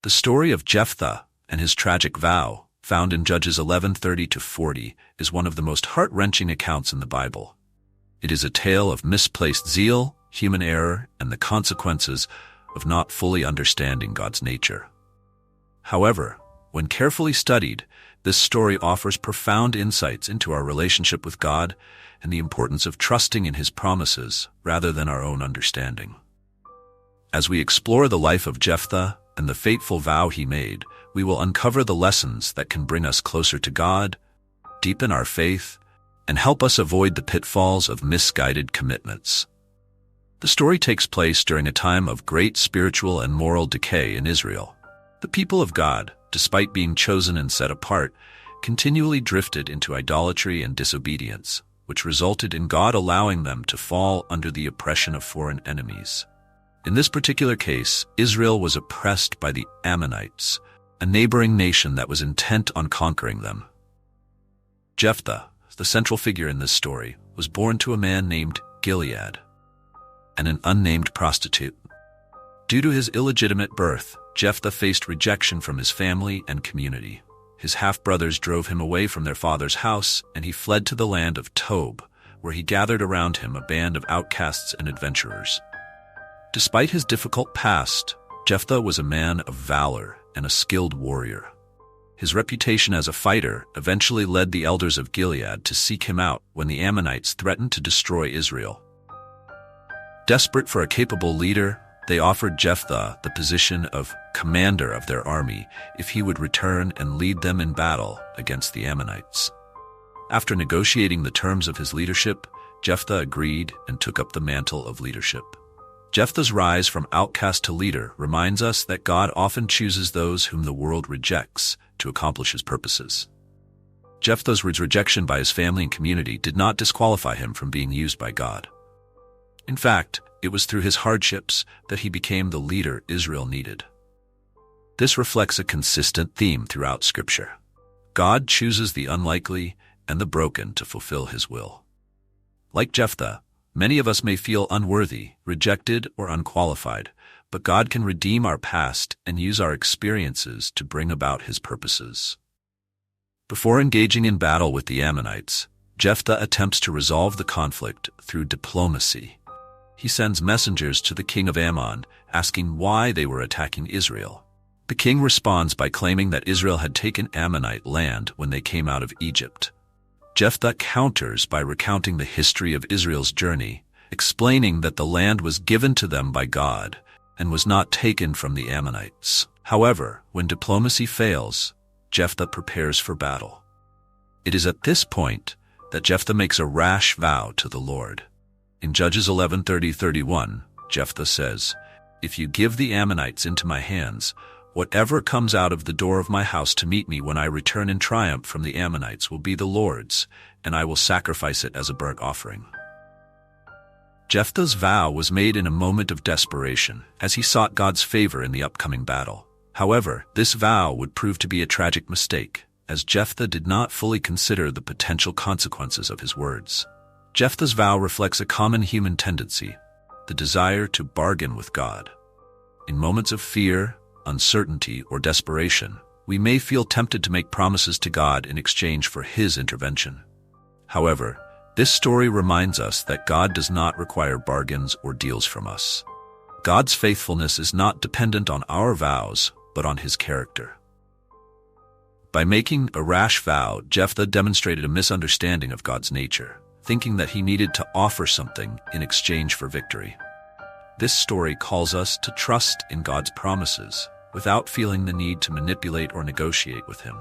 The story of Jephthah and his tragic vow, found in Judges 11:30-40, is one of the most heart-wrenching accounts in the Bible. It is a tale of misplaced zeal, human error, and the consequences of not fully understanding God's nature. However, when carefully studied, this story offers profound insights into our relationship with God and the importance of trusting in His promises rather than our own understanding. As we explore the life of Jephthah and the fateful vow he made, we will uncover the lessons that can bring us closer to God, deepen our faith, and help us avoid the pitfalls of misguided commitments. The story takes place during a time of great spiritual and moral decay in Israel. The people of God, despite being chosen and set apart, continually drifted into idolatry and disobedience, which resulted in God allowing them to fall under the oppression of foreign enemies. In this particular case, Israel was oppressed by the Ammonites, a neighboring nation that was intent on conquering them. Jephthah, the central figure in this story, was born to a man named Gilead and an unnamed prostitute. Due to his illegitimate birth, Jephthah faced rejection from his family and community. His half-brothers drove him away from their father's house, and he fled to the land of Tob, where he gathered around him a band of outcasts and adventurers. Despite his difficult past, Jephthah was a man of valor and a skilled warrior. His reputation as a fighter eventually led the elders of Gilead to seek him out when the Ammonites threatened to destroy Israel. Desperate for a capable leader, they offered Jephthah the position of commander of their army if he would return and lead them in battle against the Ammonites. After negotiating the terms of his leadership, Jephthah agreed and took up the mantle of leadership. Jephthah's rise from outcast to leader reminds us that God often chooses those whom the world rejects to accomplish His purposes. Jephthah's rejection by his family and community did not disqualify him from being used by God. In fact, it was through his hardships that he became the leader Israel needed. This reflects a consistent theme throughout Scripture. God chooses the unlikely and the broken to fulfill His will. Like Jephthah, many of us may feel unworthy, rejected, or unqualified, but God can redeem our past and use our experiences to bring about His purposes. Before engaging in battle with the Ammonites, Jephthah attempts to resolve the conflict through diplomacy. He sends messengers to the king of Ammon, asking why they were attacking Israel. The king responds by claiming that Israel had taken Ammonite land when they came out of Egypt. Jephthah counters by recounting the history of Israel's journey, explaining that the land was given to them by God and was not taken from the Ammonites. However, when diplomacy fails, Jephthah prepares for battle. It is at this point that Jephthah makes a rash vow to the Lord. In Judges 11:30-31, Jephthah says, "If you give the Ammonites into my hands, whatever comes out of the door of my house to meet me when I return in triumph from the Ammonites will be the Lord's, and I will sacrifice it as a burnt offering." Jephthah's vow was made in a moment of desperation, as he sought God's favor in the upcoming battle. However, this vow would prove to be a tragic mistake, as Jephthah did not fully consider the potential consequences of his words. Jephthah's vow reflects a common human tendency, the desire to bargain with God. In moments of fear, uncertainty, or desperation, we may feel tempted to make promises to God in exchange for His intervention. However, this story reminds us that God does not require bargains or deals from us. God's faithfulness is not dependent on our vows, but on His character. By making a rash vow, Jephthah demonstrated a misunderstanding of God's nature, thinking that he needed to offer something in exchange for victory. This story calls us to trust in God's promises, without feeling the need to manipulate or negotiate with Him.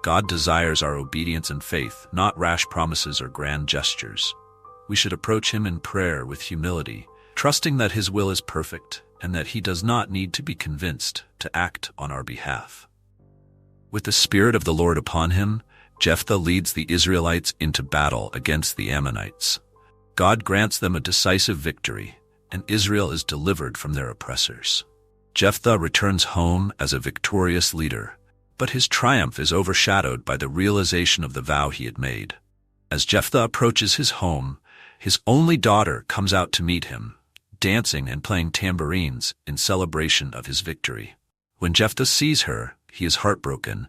God desires our obedience and faith, not rash promises or grand gestures. We should approach Him in prayer with humility, trusting that His will is perfect and that He does not need to be convinced to act on our behalf. With the Spirit of the Lord upon him, Jephthah leads the Israelites into battle against the Ammonites. God grants them a decisive victory, and Israel is delivered from their oppressors. Jephthah returns home as a victorious leader, but his triumph is overshadowed by the realization of the vow he had made. As Jephthah approaches his home, his only daughter comes out to meet him, dancing and playing tambourines in celebration of his victory. When Jephthah sees her, he is heartbroken,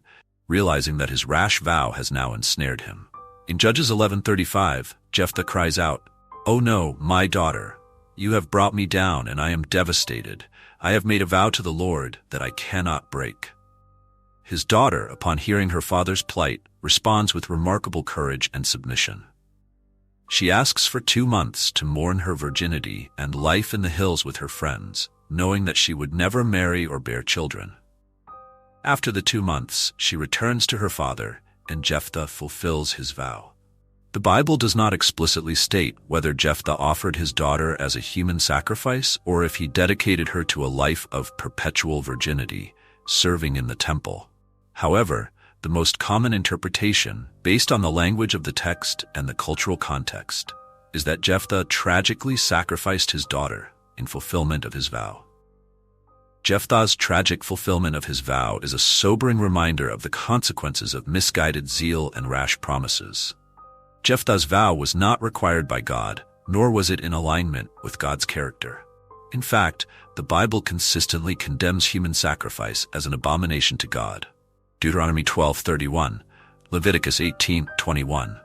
realizing that his rash vow has now ensnared him. In Judges 11:35, Jephthah cries out, "Oh no, my daughter, you have brought me down and I am devastated. I have made a vow to the Lord that I cannot break." His daughter, upon hearing her father's plight, responds with remarkable courage and submission. She asks for 2 months to mourn her virginity and life in the hills with her friends, knowing that she would never marry or bear children. After the 2 months, she returns to her father, and Jephthah fulfills his vow. The Bible does not explicitly state whether Jephthah offered his daughter as a human sacrifice or if he dedicated her to a life of perpetual virginity, serving in the temple. However, the most common interpretation, based on the language of the text and the cultural context, is that Jephthah tragically sacrificed his daughter in fulfillment of his vow. Jephthah's tragic fulfillment of his vow is a sobering reminder of the consequences of misguided zeal and rash promises. Jephthah's vow was not required by God, nor was it in alignment with God's character. In fact, the Bible consistently condemns human sacrifice as an abomination to God. Deuteronomy 12:31, Leviticus 18:21.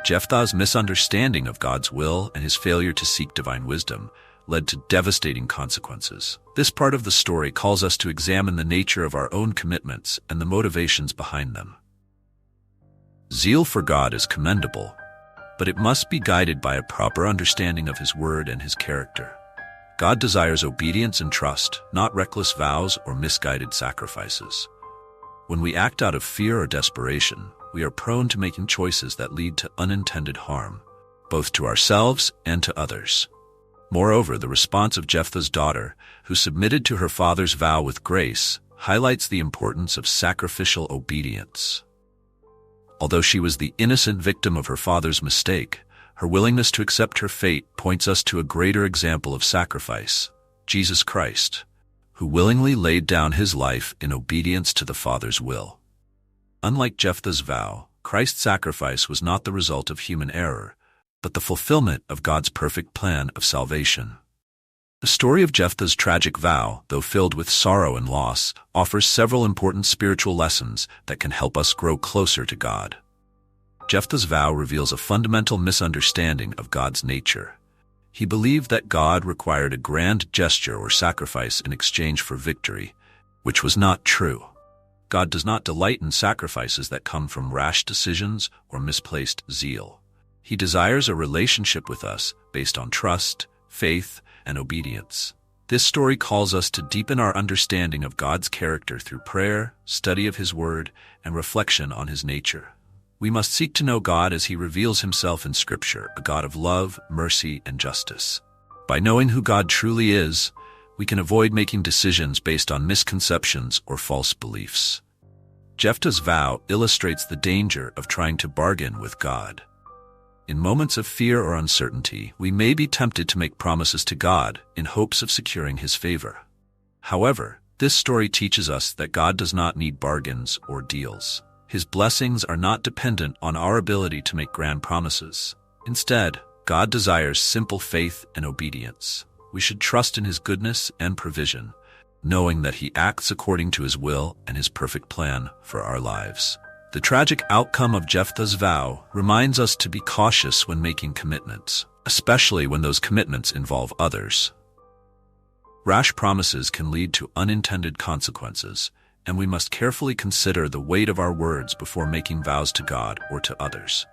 Jephthah's misunderstanding of God's will and his failure to seek divine wisdom led to devastating consequences. This part of the story calls us to examine the nature of our own commitments and the motivations behind them. Zeal for God is commendable, but it must be guided by a proper understanding of His Word and His character. God desires obedience and trust, not reckless vows or misguided sacrifices. When we act out of fear or desperation, we are prone to making choices that lead to unintended harm, both to ourselves and to others. Moreover, the response of Jephthah's daughter, who submitted to her father's vow with grace, highlights the importance of sacrificial obedience. Although she was the innocent victim of her father's mistake, her willingness to accept her fate points us to a greater example of sacrifice, Jesus Christ, who willingly laid down his life in obedience to the Father's will. Unlike Jephthah's vow, Christ's sacrifice was not the result of human error, but the fulfillment of God's perfect plan of salvation. The story of Jephthah's tragic vow, though filled with sorrow and loss, offers several important spiritual lessons that can help us grow closer to God. Jephthah's vow reveals a fundamental misunderstanding of God's nature. He believed that God required a grand gesture or sacrifice in exchange for victory, which was not true. God does not delight in sacrifices that come from rash decisions or misplaced zeal. He desires a relationship with us based on trust, faith, and obedience. This story calls us to deepen our understanding of God's character through prayer, study of His Word, and reflection on His nature. We must seek to know God as He reveals Himself in Scripture, a God of love, mercy, and justice. By knowing who God truly is, we can avoid making decisions based on misconceptions or false beliefs. Jephthah's vow illustrates the danger of trying to bargain with God. In moments of fear or uncertainty, we may be tempted to make promises to God in hopes of securing His favor. However, this story teaches us that God does not need bargains or deals. His blessings are not dependent on our ability to make grand promises. Instead, God desires simple faith and obedience. We should trust in His goodness and provision, knowing that He acts according to His will and His perfect plan for our lives. The tragic outcome of Jephthah's vow reminds us to be cautious when making commitments, especially when those commitments involve others. Rash promises can lead to unintended consequences, and we must carefully consider the weight of our words before making vows to God or to others.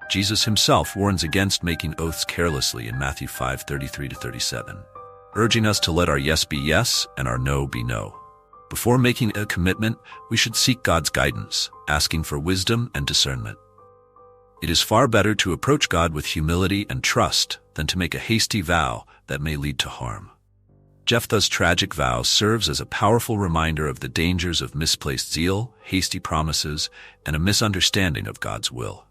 Jesus Himself warns against making oaths carelessly in Matthew 5:33-37, urging us to let our yes be yes and our no be no. Before making a commitment, we should seek God's guidance, asking for wisdom and discernment. It is far better to approach God with humility and trust than to make a hasty vow that may lead to harm. Jephthah's tragic vow serves as a powerful reminder of the dangers of misplaced zeal, hasty promises, and a misunderstanding of God's will.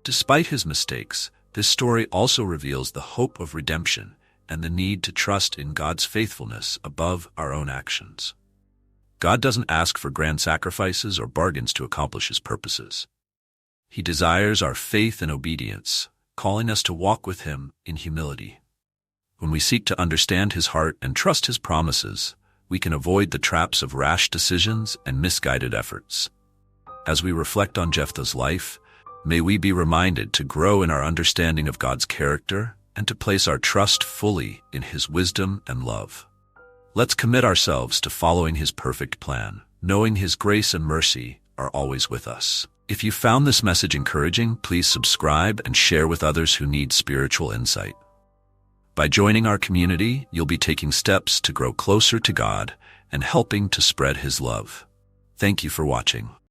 Despite his mistakes, this story also reveals the hope of redemption and the need to trust in God's faithfulness above our own actions. God doesn't ask for grand sacrifices or bargains to accomplish His purposes. He desires our faith and obedience, calling us to walk with Him in humility. When we seek to understand His heart and trust His promises, we can avoid the traps of rash decisions and misguided efforts. As we reflect on Jephthah's life, may we be reminded to grow in our understanding of God's character and to place our trust fully in His wisdom and love. Let's commit ourselves to following His perfect plan, knowing His grace and mercy are always with us. If you found this message encouraging, please subscribe and share with others who need spiritual insight. By joining our community, you'll be taking steps to grow closer to God and helping to spread His love. Thank you for watching.